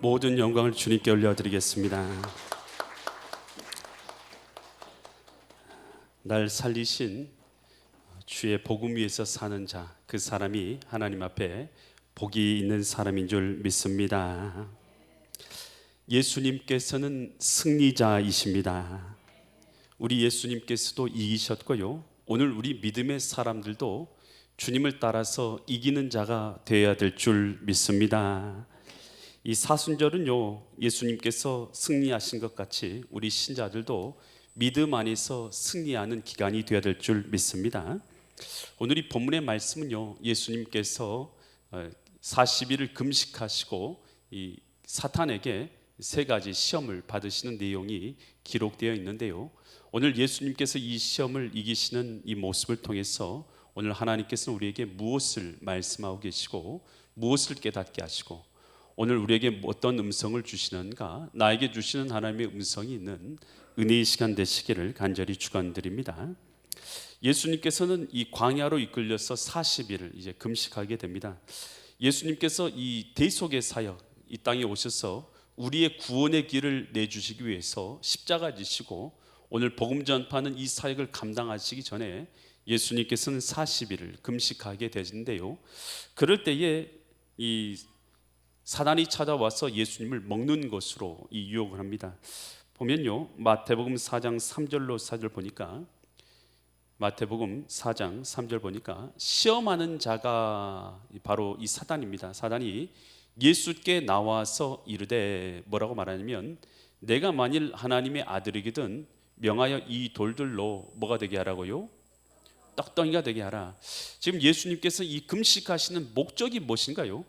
모든 영광을 주님께 올려드리겠습니다. 날 살리신 주의 복음 위에서 사는 자, 그 사람이 하나님 앞에 복이 있는 사람인 줄 믿습니다. 예수님께서는 승리자이십니다. 우리 예수님께서도 이기셨고요, 오늘 우리 믿음의 사람들도 주님을 따라서 이기는 자가 되어야 될 줄 믿습니다. 이 사순절은요, 예수님께서 승리하신 것 같이 우리 신자들도 믿음 안에서 승리하는 기간이 되어야 될 줄 믿습니다. 오늘 이 본문의 말씀은요, 예수님께서 40일을 금식하시고 이 사탄에게 3가지 시험을 받으시는 내용이 기록되어 있는데요, 오늘 예수님께서 이 시험을 이기시는 이 모습을 통해서 오늘 하나님께서는 우리에게 무엇을 말씀하고 계시고 무엇을 깨닫게 하시고 오늘 우리에게 어떤 음성을 주시는가, 나에게 주시는 하나님의 음성이 있는 은혜의 시간 되시기를 간절히 축원드립니다. 예수님께서는 이 광야로 이끌려서 40일을 이제 금식하게 됩니다. 예수님께서 이 대속의 사역, 이 땅에 오셔서 우리의 구원의 길을 내주시기 위해서 십자가 지시고 오늘 복음 전파하는 이 사역을 감당하시기 전에 예수님께서는 40일을 금식하게 되는데요, 그럴 때에 이 사단이 찾아와서 예수님을 먹는 것으로 이 유혹을 합니다. 보면요, 마태복음 4장 3절로 4절 보니까, 마태복음 4장 3절 보니까 시험하는 자가 바로 이 사단입니다. 사단이 예수께 나와서 이르되, 뭐라고 말하냐면, 내가 만일 하나님의 아들이거든 명하여 이 돌들로 뭐가 되게 하라고요? 떡덩이가 되게 하라. 지금 예수님께서 이 금식하시는 목적이 무엇인가요?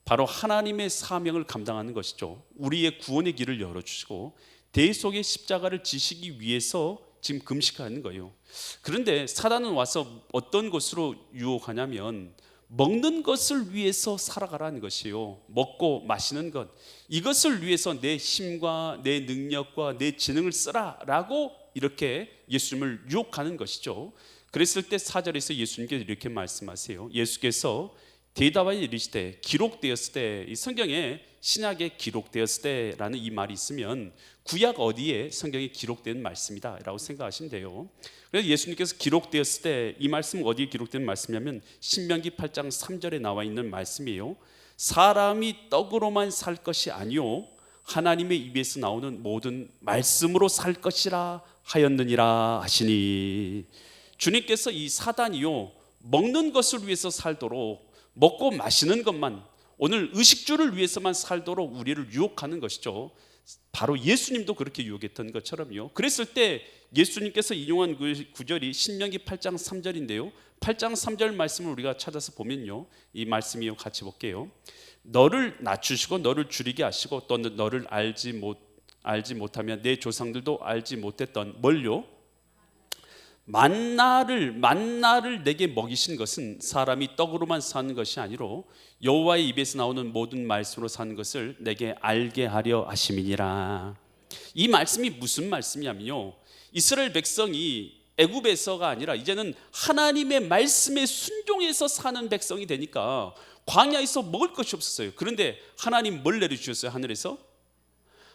바로 하나님의 사명을 감당하는 것이죠. 우리의 구원의 길을 열어주시고 대속의 십자가를 지시기 위해서 지금 금식하는 거예요. 그런데 사단은 와서 어떤 것으로 유혹하냐면 먹는 것을 위해서 살아가라는 것이에요. 먹고 마시는 것, 이것을 위해서 내 힘과 내 능력과 내 지능을 쓰라라고 이렇게 예수님을 유혹하는 것이죠. 그랬을 때 4절에서 예수님께서 이렇게 말씀하세요. 예수께서 대답하여 이르시되 기록되었을 때, 이 성경에 신약에 기록되었을 때라는 이 말이 있으면 구약 어디에 성경에 기록된 말씀이다 라고 생각하시면 돼요. 그래서 예수님께서 기록되었을 때, 이 말씀은 어디에 기록된 말씀이냐면 신명기 8장 3절에 나와 있는 말씀이에요. 사람이 떡으로만 살 것이 아니요 하나님의 입에서 나오는 모든 말씀으로 살 것이라 하였느니라 하시니, 주님께서 이 사단이요 먹는 것을 위해서 살도록, 먹고 마시는 것만, 오늘 의식주를 위해서만 살도록 우리를 유혹하는 것이죠. 바로 예수님도 그렇게 유혹했던 것처럼요. 그랬을 때 예수님께서 인용한 그 구절이 신명기 8장 3절인데요 8장 3절 말씀을 우리가 찾아서 보면요, 이 말씀이요, 같이 볼게요. 너를 낮추시고 너를 줄이게 하시고 또 너를 알지 못하면 내 조상들도 알지 못했던 뭘요? 만나를 내게 먹이신 것은 사람이 떡으로만 사는 것이 아니로 여호와의 입에서 나오는 모든 말씀으로 사는 것을 내게 알게 하려 하심이니라. 이 말씀이 무슨 말씀이냐면요, 이스라엘 백성이 애굽에서가 아니라 이제는 하나님의 말씀에 순종해서 사는 백성이 되니까 광야에서 먹을 것이 없었어요. 그런데 하나님 뭘 내려주셨어요? 하늘에서?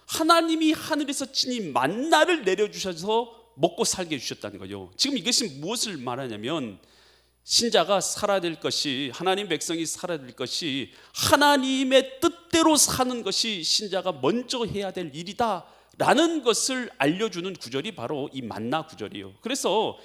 하나님이 하늘에서 친히 만나를 내려주셔서 먹고 살게 해주셨다는 거죠. 지금 이것이 무엇을 말하냐면 신자가 살아야 될 것이, 하나님 백성이 살아야 될 것이 하나님의 뜻대로 사는 것이 신자가 먼저 해야 될 일이다 라는 것을 알려주는 구절이 바로 이 만나 구절이에요. 그래서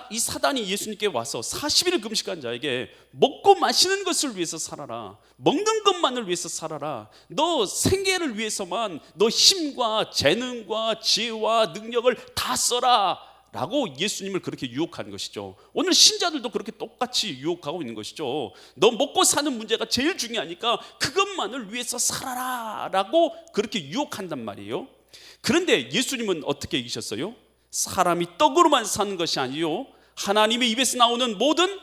이 사단이 예수님께 와서 40일을 금식한 자에게 먹고 마시는 것을 위해서 살아라, 먹는 것만을 위해서 살아라, 너 생계를 위해서만 너 힘과 재능과 지혜와 능력을 다 써라 라고 예수님을 그렇게 유혹하는 것이죠. 오늘 신자들도 그렇게 똑같이 유혹하고 있는 것이죠. 너 먹고 사는 문제가 제일 중요하니까 그것만을 위해서 살아라 라고 그렇게 유혹한단 말이에요. 그런데 예수님은 어떻게 이기셨어요? 사람이 떡으로만 사는 것이 아니요 하나님의 입에서 나오는 모든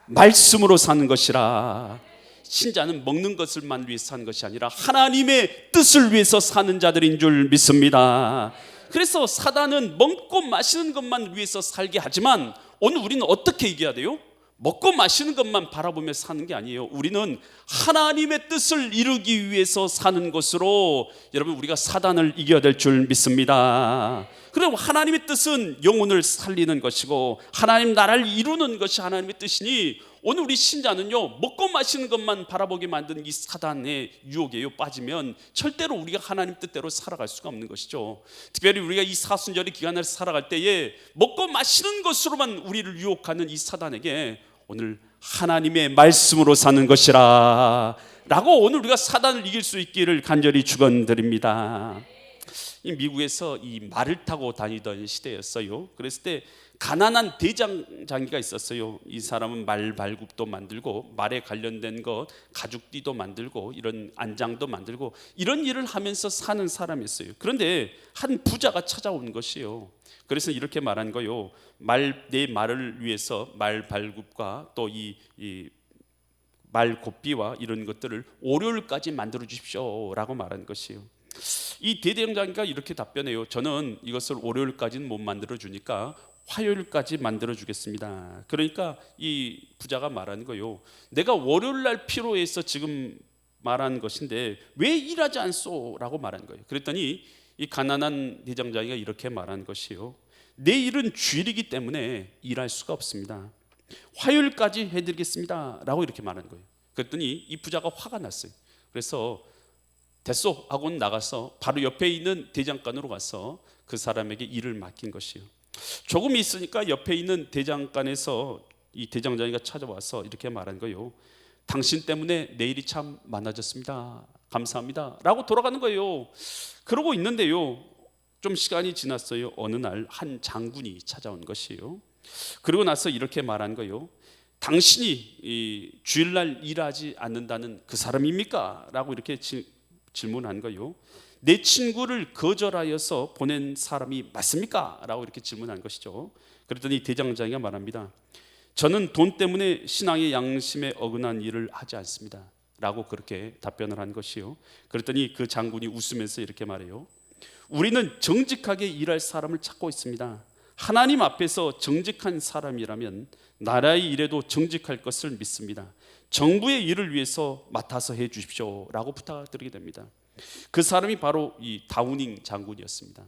말씀으로 사는 것이라. 신자는 먹는 것을만 위해서 사는 것이 아니라 하나님의 뜻을 위해서 사는 자들인 줄 믿습니다. 그래서 사단은 먹고 마시는 것만 위해서 살게 하지만 오늘 우리는 어떻게 이겨야 돼요? 먹고 마시는 것만 바라보며 사는 게 아니에요. 우리는 하나님의 뜻을 이루기 위해서 사는 것으로 여러분 우리가 사단을 이겨야 될 줄 믿습니다. 그럼 하나님의 뜻은 영혼을 살리는 것이고 하나님 나라를 이루는 것이 하나님의 뜻이니 오늘 우리 신자는요, 먹고 마시는 것만 바라보게 만드는 이 사단의 유혹에 빠지면 절대로 우리가 하나님 뜻대로 살아갈 수가 없는 것이죠. 특별히 우리가 이 사순절의 기간을 살아갈 때에 먹고 마시는 것으로만 우리를 유혹하는 이 사단에게 오늘 하나님의 말씀으로 사는 것이라 라고 오늘 우리가 사단을 이길 수 있기를 간절히 축원드립니다. 이 미국에서 이 말을 타고 다니던 시대였어요. 그랬을 때 가난한 대장장이가 있었어요. 이 사람은 말 발굽도 만들고 말에 관련된 것 가죽띠도 만들고 이런 안장도 만들고 이런 일을 하면서 사는 사람이었어요. 그런데 한 부자가 찾아온 것이에요. 그래서 이렇게 말한 거요. 내 말을 위해서 말 발굽과 또 이 말 곱비와 이런 것들을 월요일까지 만들어 주십시오 라고 말한 것이에요. 이 대장장이가 이렇게 답변해요. 저는 이것을 월요일까지는 못 만들어 주니까 화요일까지 만들어 주겠습니다. 그러니까 이 부자가 말하는 거요. 내가 월요일 날 필요해서 지금 말한 것인데 왜 일하지 않소? 라고 말한 거예요. 그랬더니 이 가난한 대장장이가 이렇게 말한 것이요. 내 일은 주일이기 때문에 일할 수가 없습니다. 화요일까지 해드리겠습니다 라고 이렇게 말한 거예요. 그랬더니 이 부자가 화가 났어요. 그래서 됐소 하고 나가서 바로 옆에 있는 대장간으로 가서 그 사람에게 일을 맡긴 것이에요. 조금 있으니까 옆에 있는 대장간에서 이 대장장이가 찾아와서 이렇게 말한 거예요. 당신 때문에 내 일이 참 많아졌습니다. 감사합니다 라고 돌아가는 거예요. 그러고 있는데요, 좀 시간이 지났어요. 어느 날 한 장군이 찾아온 것이에요. 그러고 나서 이렇게 말한 거예요. 당신이 이 주일날 일하지 않는다는 그 사람입니까? 라고 이렇게 질문한 거예요. 내 친구를 거절하여서 보낸 사람이 맞습니까? 라고 이렇게 질문한 것이죠. 그랬더니 대장장이가 말합니다. 저는 돈 때문에 신앙의 양심에 어긋난 일을 하지 않습니다 라고 그렇게 답변을 한 것이요. 그랬더니 그 장군이 웃으면서 이렇게 말해요. 우리는 정직하게 일할 사람을 찾고 있습니다. 하나님 앞에서 정직한 사람이라면 나라의 일에도 정직할 것을 믿습니다. 정부의 일을 위해서 맡아서 해 주십시오 라고 부탁드리게 됩니다. 그 사람이 바로 이 다우닝 장군이었습니다.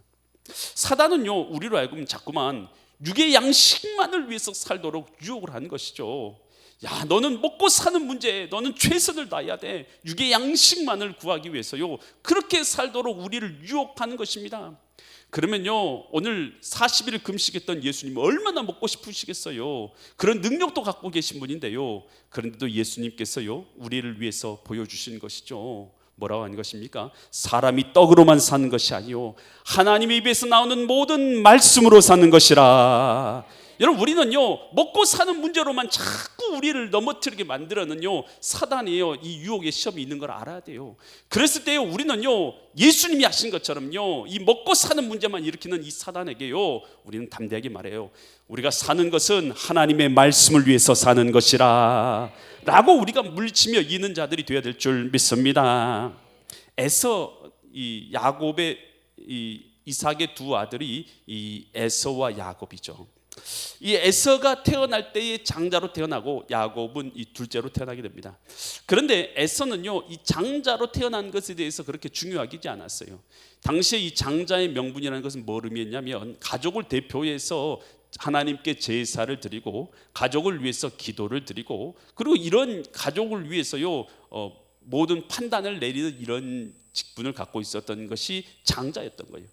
사단은요, 우리로 알고 자꾸만 육의 양식만을 위해서 살도록 유혹을 하는 것이죠. 야, 너는 먹고 사는 문제에 너는 최선을 다해야 돼. 육의 양식만을 구하기 위해서요, 그렇게 살도록 우리를 유혹하는 것입니다. 그러면요, 오늘 40일 금식했던 예수님 얼마나 먹고 싶으시겠어요. 그런 능력도 갖고 계신 분인데요, 그런데도 예수님께서요 우리를 위해서 보여주신 것이죠. 뭐라고 하는 것입니까? 사람이 떡으로만 사는 것이 아니요 하나님의 입에서 나오는 모든 말씀으로 사는 것이라. 여러분, 우리는요 먹고 사는 문제로만 자꾸 우리를 넘어뜨리게 만들어는요 사단이에요. 이 유혹의 시험이 있는 걸 알아야 돼요. 그랬을 때요 우리는요 예수님이 하신 것처럼요 이 먹고 사는 문제만 일으키는 이 사단에게요 우리는 담대하게 말해요. 우리가 사는 것은 하나님의 말씀을 위해서 사는 것이라 라고 우리가 물리치며 이기는 자들이 되어야 될 줄 믿습니다. 에서 이 야곱의 이 이삭의 두 아들이 이 에서와 야곱이죠. 이 에서가 태어날 때의 장자로 태어나고 야곱은 이 둘째로 태어나게 됩니다. 그런데 에서는요 이 장자로 태어난 것에 대해서 그렇게 중요하지 않았어요. 당시에 이 장자의 명분이라는 것은 뭘 의미했냐면 가족을 대표해서 하나님께 제사를 드리고 가족을 위해서 기도를 드리고 그리고 이런 가족을 위해서요 모든 판단을 내리는 이런 직분을 갖고 있었던 것이 장자였던 거예요.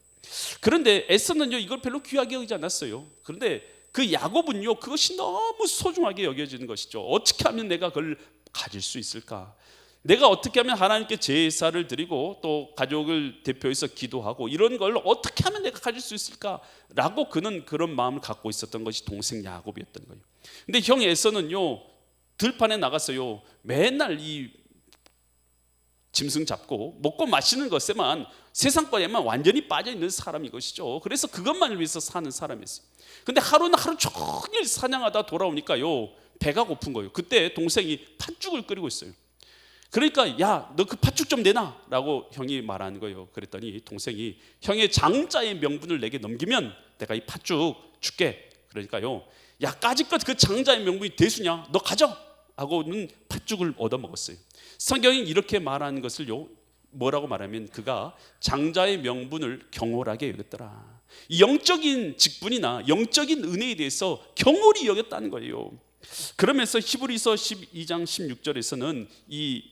그런데 에서는요 이걸 별로 귀하게 여기지 않았어요. 그런데 그 야곱은요 그것이 너무 소중하게 여겨지는 것이죠. 어떻게 하면 내가 그걸 가질 수 있을까? 내가 어떻게 하면 하나님께 제사를 드리고 또 가족을 대표해서 기도하고 이런 걸 어떻게 하면 내가 가질 수 있을까? 라고 그는 그런 마음을 갖고 있었던 것이 동생 야곱이었던 거예요. 근데 형 에서는요 들판에 나가서요 맨날 이 짐승 잡고 먹고 마시는 것에만 세상과에만 완전히 빠져있는 사람인 것이죠. 그래서 그것만을 위해서 사는 사람이었어요. 근데 하루 종일 사냥하다 돌아오니까요 배가 고픈 거예요. 그때 동생이 팥죽을 끓이고 있어요. 그러니까 야, 너 그 팥죽 좀 내놔 라고 형이 말하는 거예요. 그랬더니 동생이 형의 장자의 명분을 내게 넘기면 내가 이 팥죽 줄게. 그러니까요 야, 까짓것 그 장자의 명분이 대수냐? 너 가져! 하고는 팥죽을 얻어먹었어요. 성경이 이렇게 말하는 것을요, 뭐라고 말하면 그가 장자의 명분을 경홀하게 여겼더라. 영적인 직분이나 영적인 은혜에 대해서 경홀히 여겼다는 거예요. 그러면서 히브리서 12장 16절에서는 이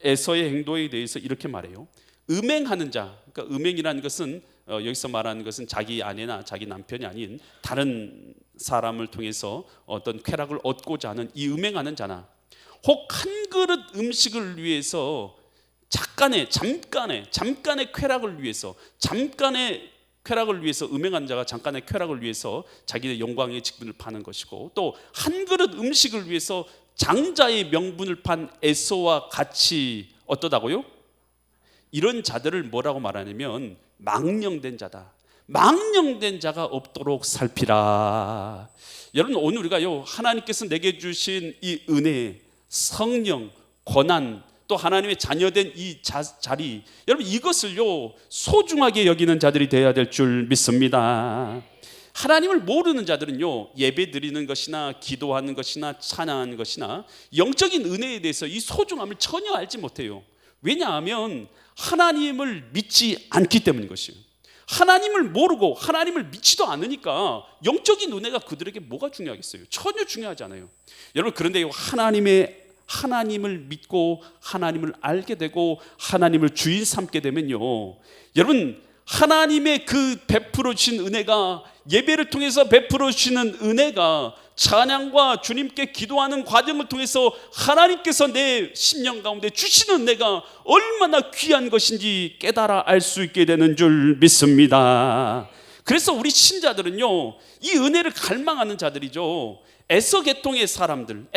에서의 행동에 대해서 이렇게 말해요. 음행하는 자, 그러니까 음행이라는 것은 여기서 말하는 것은 자기 아내나 자기 남편이 아닌 다른 사람을 통해서 어떤 쾌락을 얻고자 하는 이 음행하는 자나, 혹 한 그릇 음식을 위해서 잠깐의 쾌락을 위해서, 잠깐의 쾌락을 위해서, 음행한 자가 잠깐의 쾌락을 위해서 자기의 영광의 직분을 파는 것이고, 또 한 그릇 음식을 위해서 장자의 명분을 판 에서와 같이 어떠다고요? 이런 자들을 뭐라고 말하냐면 망령된 자다. 망령된 자가 없도록 살피라. 여러분, 오늘 우리가요, 하나님께서 내게 주신 이 은혜, 성령, 권한, 또 하나님의 자녀된 이 자리, 여러분 이것을요 소중하게 여기는 자들이 되어야 될 줄 믿습니다. 하나님을 모르는 자들은요, 예배 드리는 것이나 기도하는 것이나 찬양하는 것이나 영적인 은혜에 대해서 이 소중함을 전혀 알지 못해요. 왜냐하면 하나님을 믿지 않기 때문인 것이에요. 하나님을 모르고 하나님을 믿지도 않으니까 영적인 은혜가 그들에게 뭐가 중요하겠어요? 전혀 중요하지 않아요. 여러분, 그런데 하나님을 믿고 하나님을 알게 되고 하나님을 주인 삼게 되면요, 여러분, 하나님의 그 베풀어 주신 은혜가, 예배를 통해서 베풀어 주시는 은혜가, 찬양과 주님께 기도하는 과정을 통해서 하나님께서 내 심령 가운데 주시는 은혜가 얼마나 귀한 것인지 깨달아 알 수 있게 되는 줄 믿습니다. 그래서 우리 신자들은요, 이 은혜를 갈망하는 자들이죠. 에서계통의 사람들은요,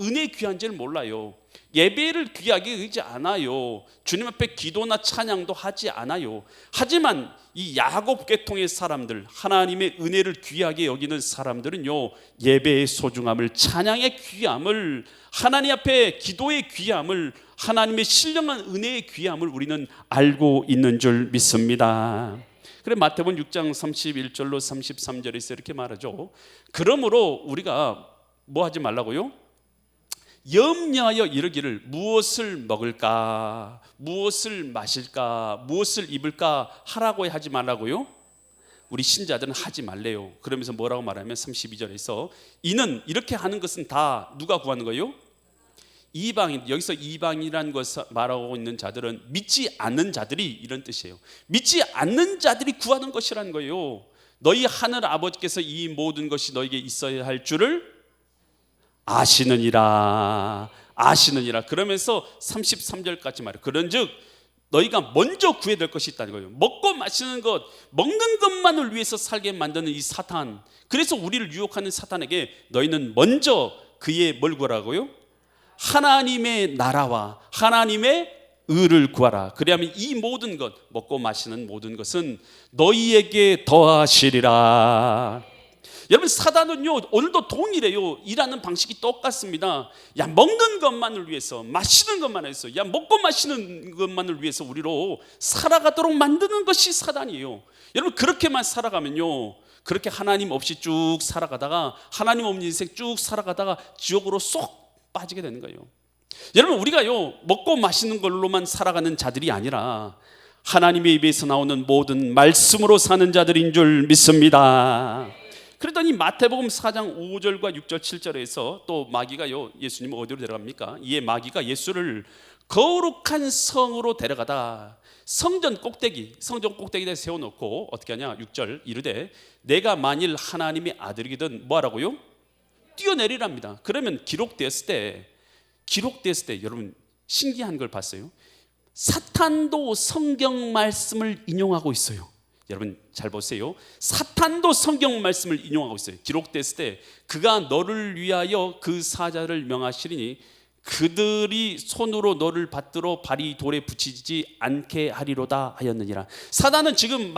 은혜 귀한지를 몰라요. 예배를 귀하게 여기지 않아요. 주님 앞에 기도나 찬양도 하지 않아요. 하지만 이 야곱 계통의 사람들, 하나님의 은혜를 귀하게 여기는 사람들은요, 예배의 소중함을, 찬양의 귀함을, 하나님 앞에 기도의 귀함을, 하나님의 신령한 은혜의 귀함을 우리는 알고 있는 줄 믿습니다. 그래, 마태복음 6장 31절로 33절에서 이렇게 말하죠. 그러므로 우리가 뭐 하지 말라고요? 염려하여 이르기를 무엇을 먹을까, 무엇을 마실까, 무엇을 입을까 하라고 하지 말라고요? 우리 신자들은 하지 말래요. 그러면서 뭐라고 말하면 32절에서 이는, 이렇게 하는 것은 다 누가 구하는 거예요? 이방인. 여기서 이방이라는 것을 말하고 있는 자들은 믿지 않는 자들이, 이런 뜻이에요. 믿지 않는 자들이 구하는 것이라는 거예요. 너희 하늘 아버지께서 이 모든 것이 너에게 있어야 할 줄을 아시느니라. 그러면서 33절까지 말해요. 그런즉 너희가 먼저 구해야 될 것이 있다는 거예요. 먹고 마시는 것, 먹는 것만을 위해서 살게 만드는 이 사탄, 그래서 우리를 유혹하는 사탄에게 너희는 먼저 그의 뭘 구하라고요? 하나님의 나라와 하나님의 의를 구하라. 그리하면 이 모든 것, 먹고 마시는 모든 것은 너희에게 더하시리라. 여러분, 사단은요 오늘도 동일해요. 일하는 방식이 똑같습니다. 야, 먹는 것만을 위해서, 마시는 것만을 위해서, 야, 먹고 마시는 것만을 위해서 우리로 살아가도록 만드는 것이 사단이에요. 여러분, 그렇게만 살아가면요, 그렇게 하나님 없이 쭉 살아가다가, 하나님 없는 인생 쭉 살아가다가 지옥으로 쏙 빠지게 되는 거예요. 여러분, 우리가요 먹고 마시는 걸로만 살아가는 자들이 아니라 하나님의 입에서 나오는 모든 말씀으로 사는 자들인 줄 믿습니다. 그랬더니 마태복음 4장 5절과 6절 7절에서 또 마귀가요, 예수님을 어디로 데려갑니까? 이에 마귀가 예수를 거룩한 성으로 데려가다 성전 꼭대기에 세워놓고 어떻게 하냐? 6절 이르되 내가 만일 하나님의 아들이거든 뭐하라고요? 뛰어내리랍니다. 그러면 기록되었을 때 여러분 신기한 걸 봤어요. 사탄도 성경 말씀을 인용하고 있어요. 여러분 잘 보세요. 사탄도 성경 말씀을 인용하고 있어요. 기록됐을 때 그가 너를 위하여 그 사자를 명하시리니 그들이 손으로 너를 받들어 발이 돌에 붙이지 않게 하리로다 하였느니라. 사단은 지금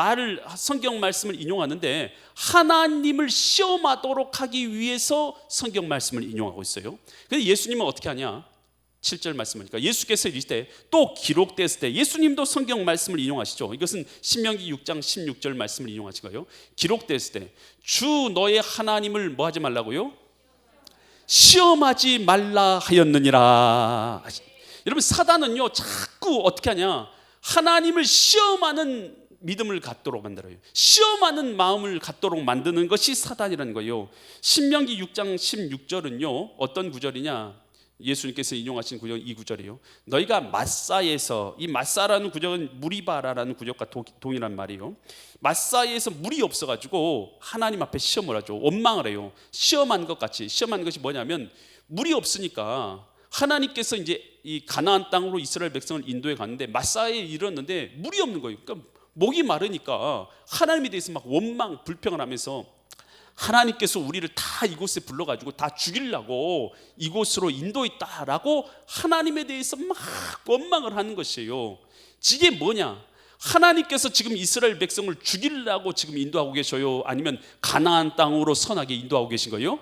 성경 말씀을 인용하는데 하나님을 시험하도록 하기 위해서 성경 말씀을 인용하고 있어요. 그래서 예수님은 어떻게 하냐? 7절 말씀이니까 예수께서 이르시되 또 기록되었을 때, 예수님도 성경 말씀을 인용하시죠. 이것은 신명기 6장 16절 말씀을 인용하신 거예요. 기록되었을 때 주 너의 하나님을 뭐 하지 말라고요? 시험하지 말라 하였느니라. 여러분, 사단은요 자꾸 어떻게 하냐, 하나님을 시험하는 믿음을 갖도록 만들어요. 시험하는 마음을 갖도록 만드는 것이 사단이라는 거예요. 신명기 6장 16절은요 어떤 구절이냐, 예수님께서 인용하신 구절, 이 구절이에요. 너희가 마사에서, 이 마사라는 구절은 무리바라라는 구절과 동일한 말이에요. 마사에서 물이 없어가지고 하나님 앞에 시험을 하죠. 원망을 해요. 시험한 것 같이. 시험한 것이 뭐냐면, 물이 없으니까 하나님께서 이제 이 가나안 땅으로 이스라엘 백성을 인도해 갔는데 마사에 이르렀는데 물이 없는 거예요. 그러니까 목이 마르니까 하나님에 대해서 막 원망, 불평을 하면서 하나님께서 우리를 다 이곳에 불러가지고 다 죽이려고 이곳으로 인도했다라고 하나님에 대해서 막 원망을 하는 것이에요. 이게 뭐냐, 하나님께서 지금 이스라엘 백성을 죽이려고 지금 인도하고 계셔요? 아니면 가나안 땅으로 선하게 인도하고 계신 거예요?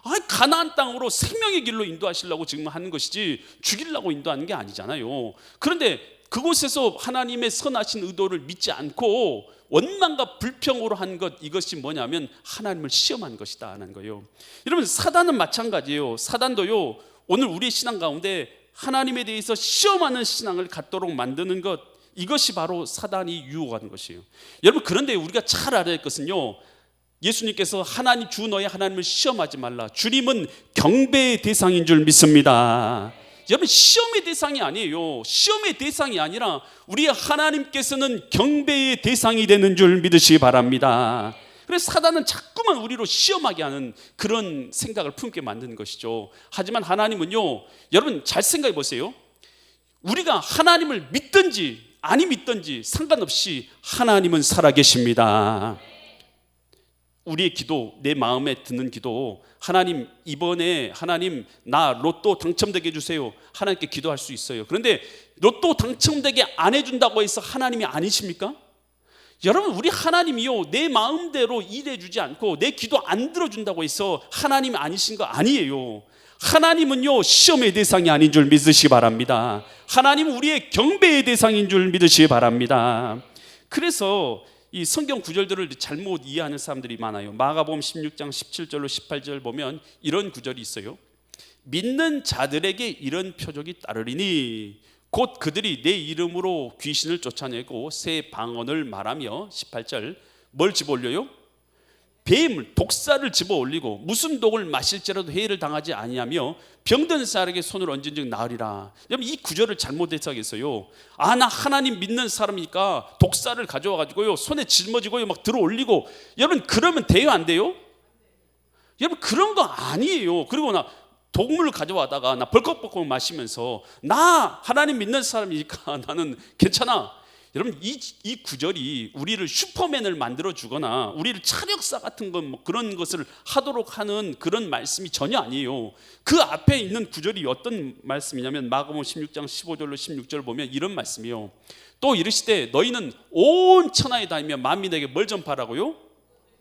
아니, 가나안 땅으로 생명의 길로 인도하시려고 지금 하는 것이지 죽이려고 인도하는 게 아니잖아요. 그런데 그곳에서 하나님의 선하신 의도를 믿지 않고 원망과 불평으로 한 것, 이것이 뭐냐면 하나님을 시험한 것이다 하는 거예요. 여러분, 사단은 마찬가지예요. 사단도요 오늘 우리의 신앙 가운데 하나님에 대해서 시험하는 신앙을 갖도록 만드는 것, 이것이 바로 사단이 유혹하는 것이에요. 여러분, 그런데 우리가 잘 알아야 할 것은요, 예수님께서 하나님, 주 너의 하나님을 시험하지 말라, 주님은 경배의 대상인 줄 믿습니다. 여러분, 시험의 대상이 아니에요. 시험의 대상이 아니라 우리 하나님께서는 경배의 대상이 되는 줄 믿으시기 바랍니다. 그래서 사단은 자꾸만 우리로 시험하게 하는 그런 생각을 품게 만드는 것이죠. 하지만 하나님은요, 여러분 잘 생각해 보세요. 우리가 하나님을 믿든지 아니 믿든지 상관없이 하나님은 살아계십니다. 우리의 기도, 내 마음에 드는 기도, 하나님 이번에 하나님 나 로또 당첨되게 해주세요, 하나님께 기도할 수 있어요. 그런데 로또 당첨되게 안 해준다고 해서 하나님이 아니십니까? 여러분, 우리 하나님이요 내 마음대로 일해주지 않고 내 기도 안 들어준다고 해서 하나님이 아니신 거 아니에요. 하나님은요 시험의 대상이 아닌 줄 믿으시기 바랍니다. 하나님은 우리의 경배의 대상인 줄 믿으시기 바랍니다. 그래서 이 성경 구절들을 잘못 이해하는 사람들이 많아요. 마가복음 16장 17절로 18절 보면 이런 구절이 있어요. 믿는 자들에게 이런 표적이 따르리니 곧 그들이 내 이름으로 귀신을 쫓아내고 새 방언을 말하며, 18절, 뭘 집어올려요? 뱀을, 독사를 집어올리고 무슨 독을 마실지라도 해를 당하지 아니하며 병든 사람에게 손을 얹은즉 나으리라. 여러분, 이 구절을 잘못 해석했어요. 아, 나 하나님 믿는 사람이니까 독사를 가져와 가지고요 손에 짊어지고요 막 들어올리고, 여러분 그러면 돼요 안 돼요? 여러분, 그런 거 아니에요. 그리고 나 독물을 가져와다가 나 벌컥벌컥 마시면서 나 하나님 믿는 사람이니까 나는 괜찮아. 여러분, 이 구절이 우리를 슈퍼맨을 만들어 주거나 우리를 차력사 같은 것, 뭐 그런 것을 하도록 하는 그런 말씀이 전혀 아니에요. 그 앞에 있는 구절이 어떤 말씀이냐면 마가복음 16장 15절로 16절 보면 이런 말씀이에요. 또 이르시되 너희는 온 천하에 다니며 만민에게 뭘 전파하라고요?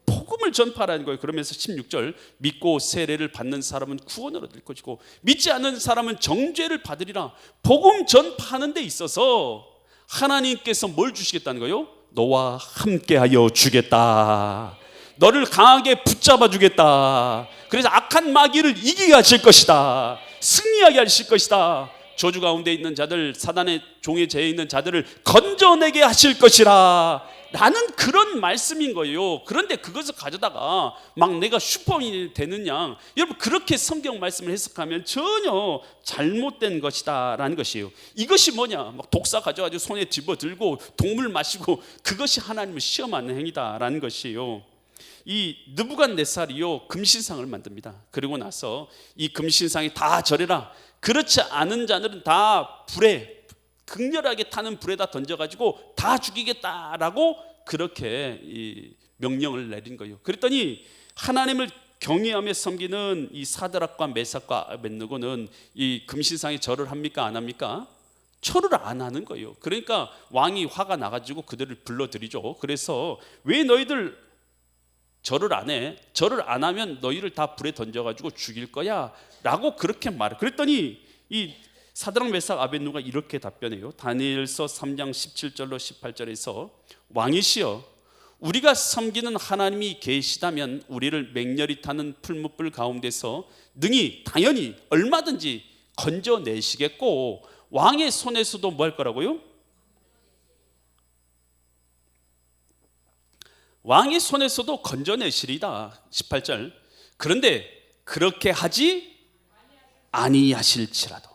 복음을 전파하라는 거예요. 그러면서 16절, 믿고 세례를 받는 사람은 구원을 얻을 것이고 믿지 않는 사람은 정죄를 받으리라. 복음 전파하는 데 있어서 하나님께서 뭘 주시겠다는 거예요? 너와 함께하여 주겠다. 너를 강하게 붙잡아 주겠다. 그래서 악한 마귀를 이기게 하실 것이다. 승리하게 하실 것이다. 저주 가운데 있는 자들, 사단의 종의 죄에 있는 자들을 건져내게 하실 것이라 라는 그런 말씀인 거예요. 그런데 그것을 가져다가 막 내가 슈퍼맨이 되느냐, 여러분 그렇게 성경 말씀을 해석하면 전혀 잘못된 것이다 라는 것이에요. 이것이 뭐냐, 막 독사 가져가지고 손에 집어들고 독물 마시고, 그것이 하나님을 시험하는 행위다 라는 것이에요. 이 느부갓네살이요 금신상을 만듭니다. 그리고 나서 이 금신상이 다 절해라, 그렇지 않은 자들은 다 불에, 극렬하게 타는 불에다 던져가지고 다 죽이겠다라고 그렇게 이 명령을 내린 거예요. 그랬더니 하나님을 경외하며 섬기는 이 사드락과 메삭과 아벳느고는 이 금신상에 절을 합니까 안 합니까? 절을 안 하는 거예요. 그러니까 왕이 화가 나가지고 그들을 불러들이죠. 그래서 왜 너희들 절을 안 해? 절을 안 하면 너희를 다 불에 던져가지고 죽일 거야 라고 그렇게 말해. 그랬더니 이 사드락 메삭 아벳느고가 이렇게 답변해요. 다니엘서 3장 17절로 18절에서 왕이시여 우리가 섬기는 하나님이 계시다면 우리를 맹렬히 타는 풀무불 가운데서 능히 당연히 얼마든지 건져내시겠고 왕의 손에서도 뭐 할 거라고요? 왕의 손에서도 건져내시리다. 18절. 그런데 그렇게 하지 아니하실지라도,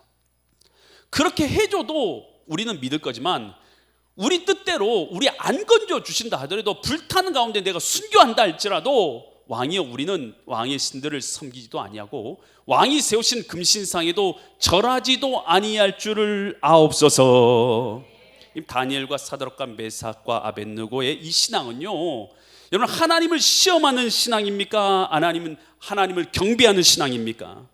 그렇게 해줘도 우리는 믿을 거지만 우리 뜻대로 우리 안 건져 주신다 하더라도 불타는 가운데 내가 순교한다 할지라도 왕이여 우리는 왕의 신들을 섬기지도 아니하고 왕이 세우신 금신상에도 절하지도 아니할 줄을 아옵소서. 다니엘과 사드락과 메삭과 아벳느고의 이 신앙은요, 여러분 하나님을 시험하는 신앙입니까? 하나님을 경배하는 신앙입니까?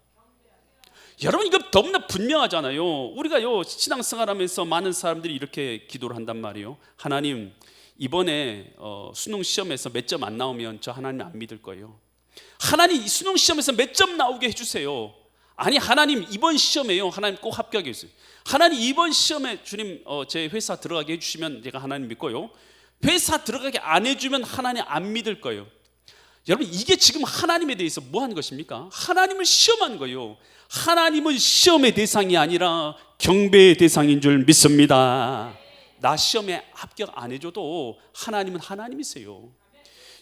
여러분 이거 너무나 분명하잖아요. 우리가요 신앙생활하면서 많은 사람들이 이렇게 기도를 한단 말이에요. 하나님 이번에 수능 시험에서 몇 점 안 나오면 저 하나님 안 믿을 거예요. 하나님 이 수능 시험에서 몇 점 나오게 해주세요. 아니 하나님 이번 시험에요 하나님 꼭 합격해 주세요. 하나님 이번 시험에 주님 제 회사 들어가게 해주시면 제가 하나님 믿고요, 회사 들어가게 안 해주면 하나님 안 믿을 거예요. 여러분 이게 지금 하나님에 대해서 뭐 하는 것입니까? 하나님을 시험하는 거예요. 하나님은 시험의 대상이 아니라 경배의 대상인 줄 믿습니다. 나 시험에 합격 안 해줘도 하나님은 하나님이세요.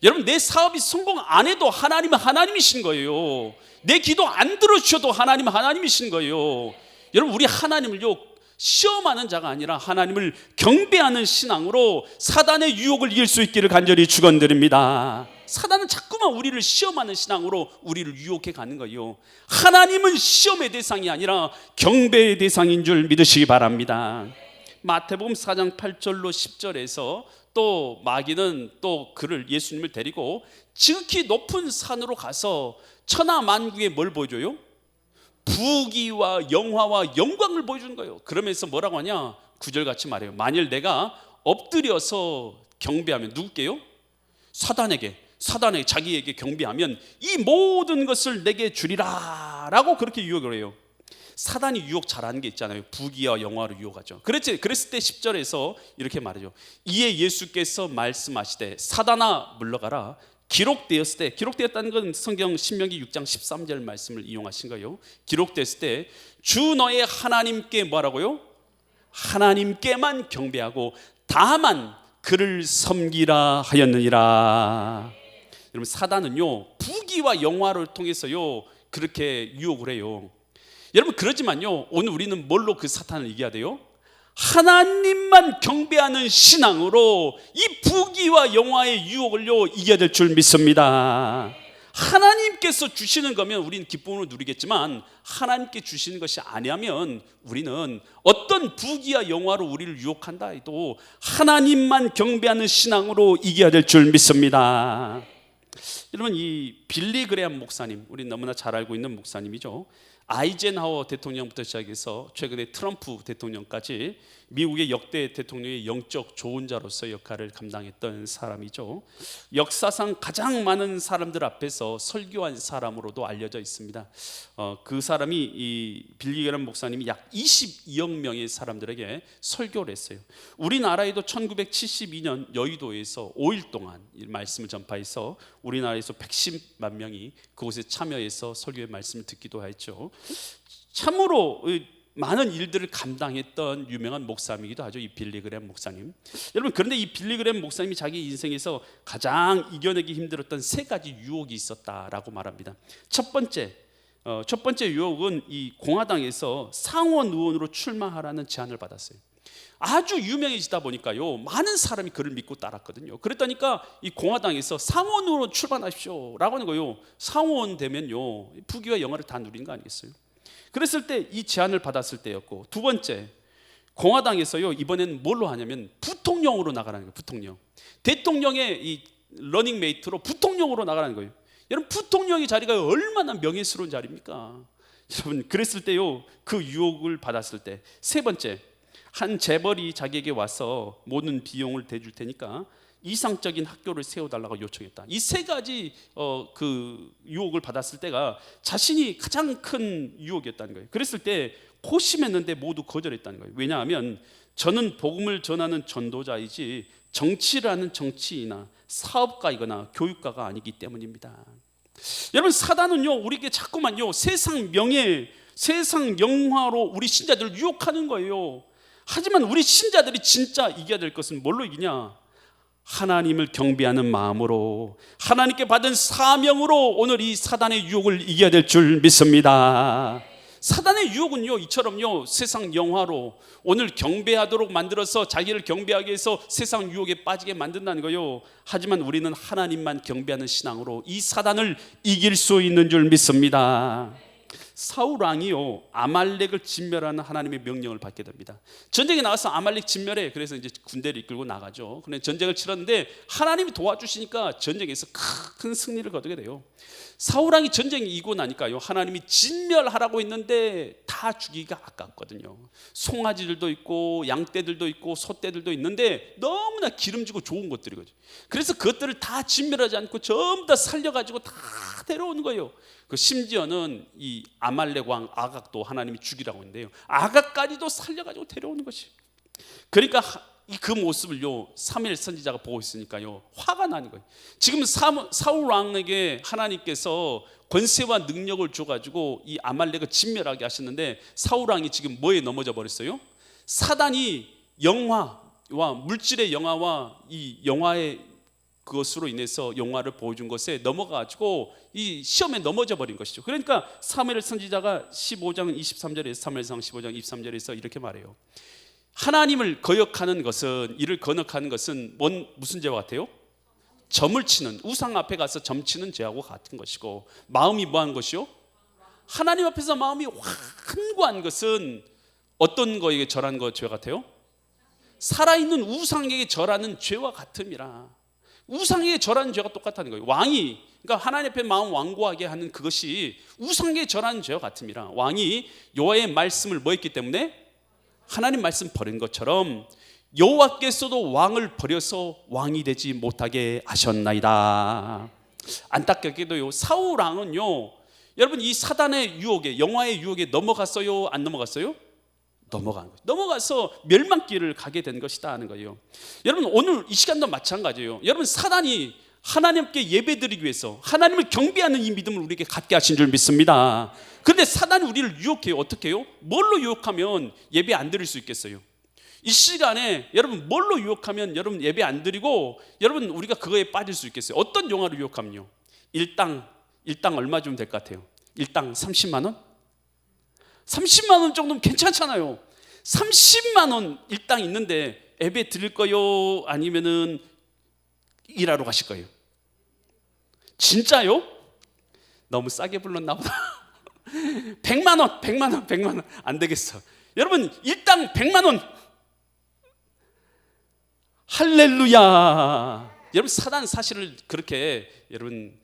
여러분 내 사업이 성공 안 해도 하나님은 하나님이신 거예요. 내 기도 안 들어주셔도 하나님은 하나님이신 거예요. 여러분 우리 하나님을요 시험하는 자가 아니라 하나님을 경배하는 신앙으로 사단의 유혹을 이길 수 있기를 간절히 축원드립니다. 사단은 자꾸만 우리를 시험하는 신앙으로 우리를 유혹해 가는 거예요. 하나님은 시험의 대상이 아니라 경배의 대상인 줄 믿으시기 바랍니다. 마태복음 4장 8절로 10절에서 또 마귀는 또 그를 예수님을 데리고 지극히 높은 산으로 가서 천하 만국에 뭘 보여줘요? 부귀와 영화와 영광을 보여주는 거예요. 그러면서 뭐라고 하냐? 9절 같이 말해요. 만일 내가 엎드려서 경배하면 누구게요? 사단에게 자기에게 경배하면 이 모든 것을 내게 주리라 라고 그렇게 유혹을 해요. 사단이 유혹 잘하는 게 있잖아요. 부귀와 영화로 유혹하죠. 그랬을 때 10절에서 이렇게 말하죠. 이에 예수께서 말씀하시되 사단아 물러가라. 기록되었을 때, 기록되었다는 건 성경 신명기 6장 13절 말씀을 이용하신 거예요. 기록됐을 때 주 너의 하나님께 뭐라고요? 하나님께만 경배하고 다만 그를 섬기라 하였느니라. 여러분 사단은요 부귀와 영화를 통해서요 그렇게 유혹을 해요. 여러분 그러지만요 오늘 우리는 뭘로 그 사탄을 이겨야 돼요? 하나님만 경배하는 신앙으로 이 부귀와 영화의 유혹을요 이겨야 될 줄 믿습니다. 하나님께서 주시는 거면 우리는 기쁨으로 누리겠지만 하나님께 주시는 것이 아니라면 우리는 어떤 부귀와 영화로 우리를 유혹한다 해도 하나님만 경배하는 신앙으로 이겨야 될 줄 믿습니다. 여러분 이 빌리 그레함 목사님, 우리 너무나 잘 알고 있는 목사님이죠. 아이젠하워 대통령부터 시작해서 최근에 트럼프 대통령까지 미국의 역대 대통령의 영적 조언자로서 역할을 감당했던 사람이죠. 역사상 가장 많은 사람들 앞에서 설교한 사람으로도 알려져 있습니다. 그 사람이 이 빌리 그레함 목사님이 약 22억 명의 사람들에게 설교를 했어요. 우리나라에도 1972년 여의도에서 5일 동안 이 말씀을 전파해서 우리나라에서 110만 명이 그곳에 참여해서 설교의 말씀을 듣기도 했죠. 참으로 많은 일들을 감당했던 유명한 목사이기도 하죠, 이 빌리 그레함 목사님. 여러분 그런데 이 빌리 그레함 목사님이 자기 인생에서 가장 이겨내기 힘들었던 세 가지 유혹이 있었다라고 말합니다. 첫 번째 유혹은 이 공화당에서 상원 의원으로 출마하라는 제안을 받았어요. 아주 유명해지다 보니까요 많은 사람이 그를 믿고 따랐거든요. 그랬다니까 이 공화당에서 상원으로 출마하십시오 라고 하는 거예요. 상원 되면요 부귀와 영화를 다 누리는 거 아니겠어요? 그랬을 때 이 제안을 받았을 때였고, 두 번째 공화당에서요 이번에는 뭘로 하냐면 부통령으로 나가라는 거예요. 부통령, 대통령의 이 러닝메이트로 부통령으로 나가라는 거예요. 여러분 부통령의 자리가 얼마나 명예스러운 자리입니까? 여러분 그랬을 때요 그 유혹을 받았을 때, 세 번째 한 재벌이 자기에게 와서 모든 비용을 대줄 테니까 이상적인 학교를 세워달라고 요청했다. 이 세 가지 그 유혹을 받았을 때가 자신이 가장 큰 유혹이었다는 거예요. 그랬을 때 고심했는데 모두 거절했다는 거예요. 왜냐하면 저는 복음을 전하는 전도자이지 정치를 하는 정치이나 사업가이거나 교육가가 아니기 때문입니다. 여러분, 사단은요 우리에게 자꾸만요 세상 명예, 세상 영화로 우리 신자들을 유혹하는 거예요. 하지만 우리 신자들이 진짜 이겨야 될 것은 뭘로 이기냐? 하나님을 경배하는 마음으로, 하나님께 받은 사명으로 오늘 이 사단의 유혹을 이겨야 될 줄 믿습니다. 사단의 유혹은요 이처럼요 세상 영화로 오늘 경배하도록 만들어서 자기를 경배하게 해서 세상 유혹에 빠지게 만든다는 거예요. 하지만 우리는 하나님만 경배하는 신앙으로 이 사단을 이길 수 있는 줄 믿습니다. 사울 왕이요 아말렉을 진멸하는 하나님의 명령을 받게 됩니다. 전쟁에 나가서 아말렉 진멸해. 그래서 이제 군대를 이끌고 나가죠. 그런데 전쟁을 치렀는데 하나님이 도와주시니까 전쟁에서 큰 승리를 거두게 돼요. 사울 왕이 전쟁이 이기고 나니까요 하나님이 진멸하라고 했는데 다 죽이기가 아깝거든요. 송아지들도 있고 양떼들도 있고 소떼들도 있는데 너무나 기름지고 좋은 것들이거든요. 그래서 그것들을 다 진멸하지 않고 전부 다 살려가지고 다 데려오는 거예요. 그 심지어는 이 아말렉 왕 아각도 하나님이 죽이라고 했는데요 아각까지도 살려가지고 데려오는 것이. 그러니까 그 모습을요 사무엘 선지자가 보고 있으니까요 화가 나는 거예요. 지금 사울 왕에게 하나님께서 권세와 능력을 줘가지고 이 아말렉을 진멸하게 하셨는데 사울 왕이 지금 뭐에 넘어져 버렸어요? 사단이 영화와 물질의 영화와 이 영화의 그것으로 인해서 영화를 보여준 것에 넘어가지고 이 시험에 넘어져 버린 것이죠. 그러니까 사무엘 선지자가 15장 23절에서 사무엘상 15장 23절에서 이렇게 말해요. 하나님을 거역하는 것은, 이를 거역하는 것은 무슨 죄와 같아요? 점을 치는, 우상 앞에 가서 점 치는 죄하고 같은 것이고, 마음이 뭐한 것이요? 하나님 앞에서 마음이 완고한 것은 어떤 거에게 절하는 것 죄와 같아요? 살아있는 우상에게 절하는 죄와 같음이라. 우상에게 절하는 죄가 똑같다는 거예요. 왕이, 그러니까 하나님 앞에 마음 완고하게 하는 그것이 우상에게 절하는 죄와 같음이라. 왕이 여호와의 말씀을 뭐 했기 때문에? 하나님 말씀 버린 것처럼 여호와께서도 왕을 버려서 왕이 되지 못하게 하셨나이다. 안타깝게도요 사울 왕은요 여러분 이 사단의 유혹에, 영화의 유혹에 넘어갔어요? 안 넘어갔어요? 넘어간 거예요. 넘어가서 멸망길을 가게 된 것이다 하는 거예요. 여러분 오늘 이 시간도 마찬가지예요. 여러분 사단이 하나님께 예배드리기 위해서 하나님을 경배하는 이 믿음을 우리에게 갖게 하신 줄 믿습니다. 그런데 사단이 우리를 유혹해요. 어떻게 해요? 뭘로 유혹하면 예배 안 드릴 수 있겠어요? 이 시간에 여러분 뭘로 유혹하면 여러분 예배 안 드리고 여러분 우리가 그거에 빠질 수 있겠어요? 어떤 영화로 유혹하면요? 일당 얼마 주면 될 것 같아요? 일당 30만 원? 30만 원 정도면 괜찮잖아요. 30만 원 일당 있는데 예배 드릴 거요? 아니면은 일하러 가실 거예요? 진짜요? 너무 싸게 불렀나 보다. 100만 원 안 되겠어. 여러분 일당 100만 원. 할렐루야. 여러분 사단 사실을 그렇게 여러분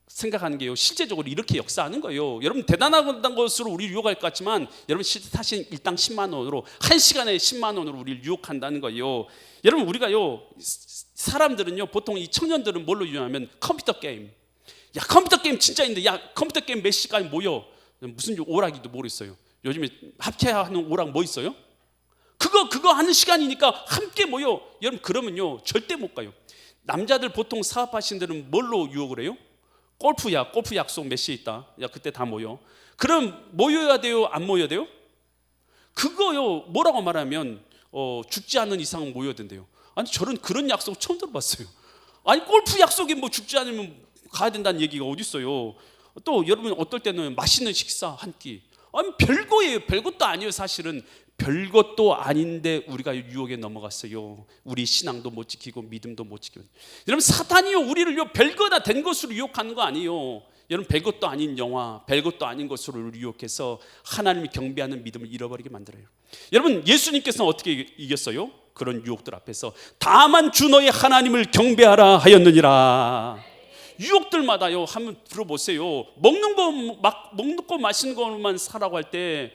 생각하는 게요 실제적으로 이렇게 역사하는 거예요. 여러분 대단한 것으로 우리를 유혹할 것 같지만 여러분 실제 사실 일당 10만 원으로 한 시간에 10만 원으로 우리를 유혹한다는 거예요. 여러분 우리가요 사람들은요 보통 이 청년들은 뭘로 유혹하면 컴퓨터 게임. 야 컴퓨터 게임 진짜 있는데 야 컴퓨터 게임 몇 시까지 모여. 무슨 오락이도 모르겠어요. 요즘에 합체하는 오락 뭐 있어요? 그거 하는 시간이니까 함께 모여. 여러분 그러면요 절대 못 가요. 남자들 보통 사업하시는 데는 뭘로 유혹을 해요? 골프 약속 몇 시에 있다. 야 그때 다 모여. 그럼 모여야 돼요? 안 모여야 돼요? 그거요 뭐라고 말하면 죽지 않는 이상은 모여야 된대요. 아니 저는 그런 약속 처음 들어봤어요. 아니 골프 약속이 뭐 죽지 않으면 가야 된다는 얘기가 어디 있어요? 또 여러분 어떨 때는 맛있는 식사 한 끼. 아니 별거예요. 별것도 아니에요. 사실은 별것도 아닌데 우리가 유혹에 넘어갔어요. 우리 신앙도 못 지키고 믿음도 못 지키고. 여러분 사탄이요 우리를 별거나 된 것으로 유혹하는 거 아니에요. 여러분 별것도 아닌 영화, 별것도 아닌 것으로 유혹해서 하나님을 경배하는 믿음을 잃어버리게 만들어요. 여러분 예수님께서는 어떻게 이겼어요? 그런 유혹들 앞에서 다만 주 너의 하나님을 경배하라 하였느니라. 유혹들마다요 한번 들어보세요. 먹는 거 마시는 것만 사라고 할 때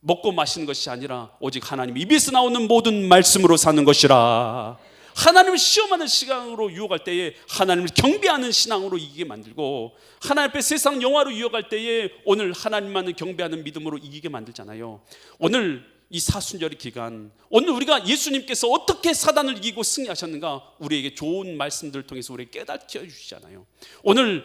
먹고 마시는 것이 아니라 오직 하나님 입에서 나오는 모든 말씀으로 사는 것이라. 하나님을 시험하는 신앙으로 유혹할 때에 하나님을 경배하는 신앙으로 이기게 만들고, 하나님 앞에 세상 영화로 유혹할 때에 오늘 하나님만을 경배하는 믿음으로 이기게 만들잖아요. 오늘 이 사순절 기간, 오늘 우리가 예수님께서 어떻게 사단을 이기고 승리하셨는가 우리에게 좋은 말씀들을 통해서 우리에게 깨닫게 해주시잖아요. 오늘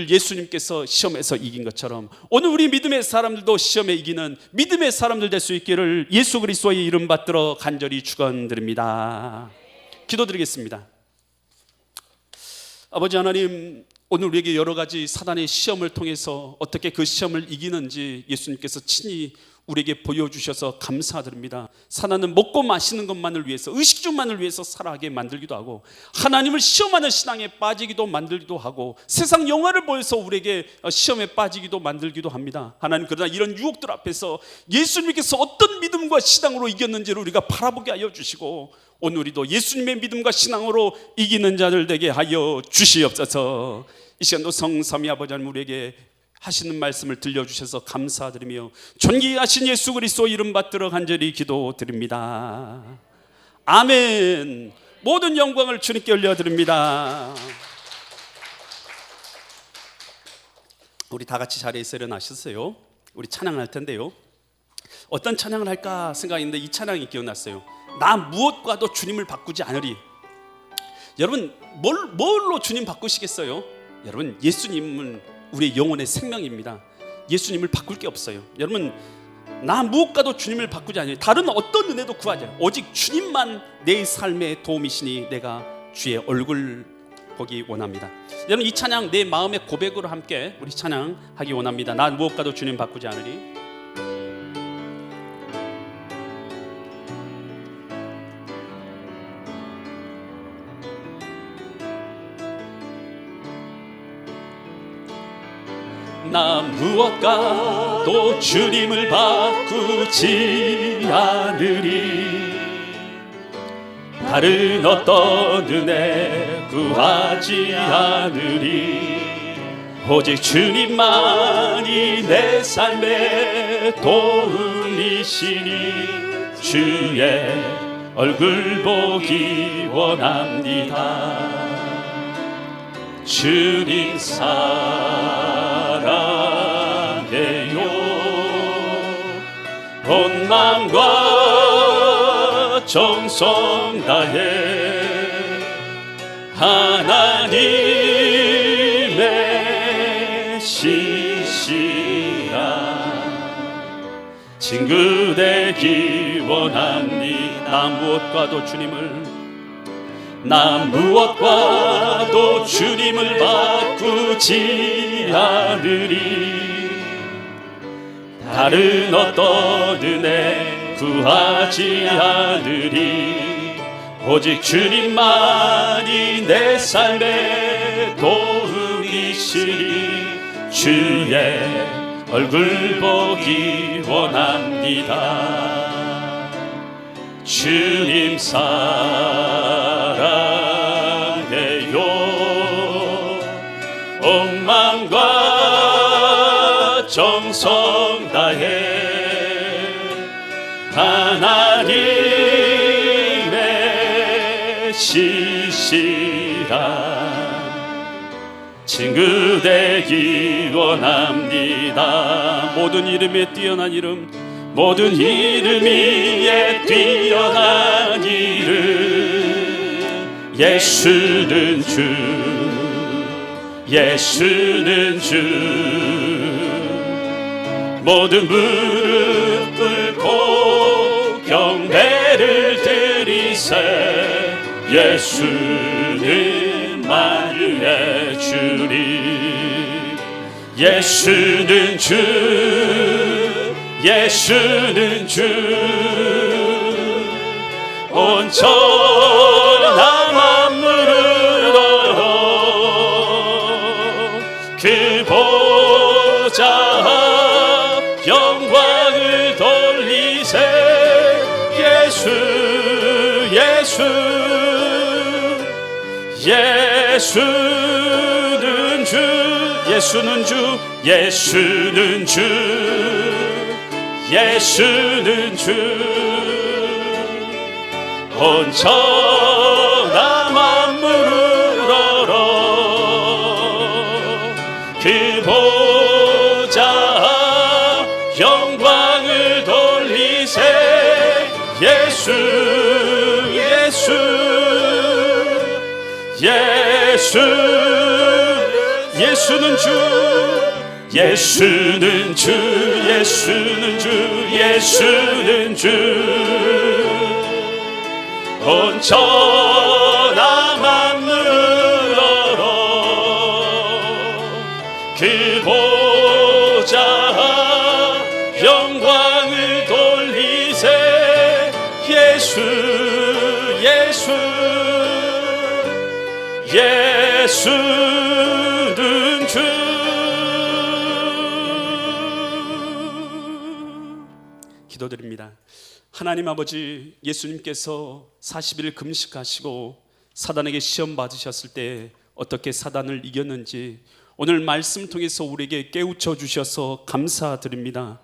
예수님께서 시험에서 이긴 것처럼 오늘 우리 믿음의 사람들도 시험에 이기는 믿음의 사람들 될 수 있기를 예수 그리스도의 이름 받들어 간절히 축원드립니다. 기도드리겠습니다. 아버지 하나님, 오늘 우리에게 여러 가지 사단의 시험을 통해서 어떻게 그 시험을 이기는지 예수님께서 친히 우리에게 보여주셔서 감사드립니다. 사단은 먹고 마시는 것만을 위해서, 의식주만을 위해서 살아가게 만들기도 하고, 하나님을 시험하는 신앙에 빠지기도 만들기도 하고, 세상 영화를 보여서 우리에게 시험에 빠지기도 만들기도 합니다. 하나님, 그러나 이런 유혹들 앞에서 예수님께서 어떤 믿음과 신앙으로 이겼는지를 우리가 바라보게 하여 주시고, 오늘 우리도 예수님의 믿음과 신앙으로 이기는 자들 되게 하여 주시옵소서. 이 시간도 성삼위 아버지 하나님, 우리에게 하시는 말씀을 들려주셔서 감사드리며 존귀하신 예수 그리스도 이름 받들어 간절히 기도드립니다. 아멘. 모든 영광을 주님께 올려드립니다. 우리 다 같이 자리에서 일어나셨어요. 우리 찬양할 텐데요, 어떤 찬양을 할까 생각했는데 이 찬양이 기억났어요. 나 무엇과도 주님을 바꾸지 않으리. 여러분, 뭘로 주님 바꾸시겠어요? 여러분, 예수님은 우리의 영혼의 생명입니다. 예수님을 바꿀 게 없어요. 여러분, 나 무엇과도 주님을 바꾸지 않아요. 다른 어떤 은혜도 구하지 않아요. 오직 주님만 내 삶의 도움이시니 내가 주의 얼굴 보기 원합니다. 여러분, 이 찬양 내 마음의 고백으로 함께 우리 찬양하기 원합니다. 나 무엇과도 주님 바꾸지 않으리. 나 무엇과도 주님을 바꾸지 않으리. 다른 어떤 은혜 구하지 않으리. 오직 주님만이 내 삶의 도움이시니 주의 얼굴 보기 원합니다. 주님 온 마음과 정성 다해 하나님의 시시라 친구 되기 원합니다. 나 무엇과도 주님을 바꾸지 않으리. 다른 어떤 은혜 구하지 않으리. 오직 주님만이 내 삶의 도움이시니 주의 얼굴 보기 원합니다. 주님 사랑해요. 온 마음과 정성 다해 하나님의 시시라 친구 되기 원합니다. 모든 이름에 뛰어난 이름, 모든 이름 위에 뛰어난 이름, 예수는 주, 예수는 주. 모든 무릎 꿇고 경배를 드리세. 예수는 만유의 주님. 예수는 주, 예수는 주. 온전한 만물을 얻어 그 보좌 영광을 돌리세. 예수, 예수, 예수는 주, 예수는 주, 예수는 주, 예수는 주. 온전한 예수는 주, 예수는 주, 예수는 주, 예수는 주. 온 천하 만물어로 그 보좌 영광을 돌리세. 예수는 주. 기도드립니다. 하나님 아버지, 예수님께서 40일 금식하시고 사단에게 시험 받으셨을 때 어떻게 사단을 이겼는지 오늘 말씀 통해서 우리에게 깨우쳐 주셔서 감사드립니다.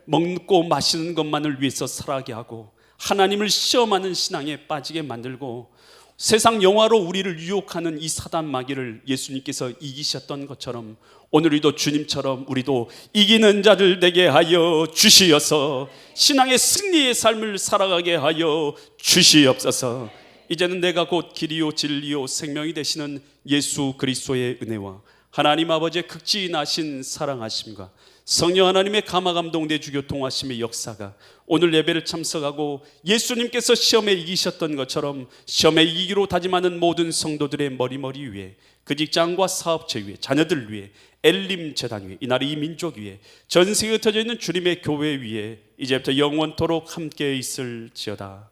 먹고 마시는 것만을 위해서 살아가게 하고 하나님을 시험하는 신앙에 빠지게 만들고 세상 영화로 우리를 유혹하는 이 사단 마귀를 예수님께서 이기셨던 것처럼 오늘 우리도 주님처럼 우리도 이기는 자들 되게 하여 주시어서 신앙의 승리의 삶을 살아가게 하여 주시옵소서. 이제는 내가 곧 길이요 진리요 생명이 되시는 예수 그리스도의 은혜와 하나님 아버지의 극진하신 사랑하심과 성령 하나님의 감화감동 내주교 통하심의 역사가 오늘 예배를 참석하고 예수님께서 시험에 이기셨던 것처럼 시험에 이기기로 다짐하는 모든 성도들의 머리 위에, 그 직장과 사업체 위에, 자녀들 위에, 엘림 재단 위에, 이나라 이 민족 위에, 전 세계에 흩어져 있는 주님의 교회 위에 이제부터 영원토록 함께 있을지어다.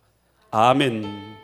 아멘.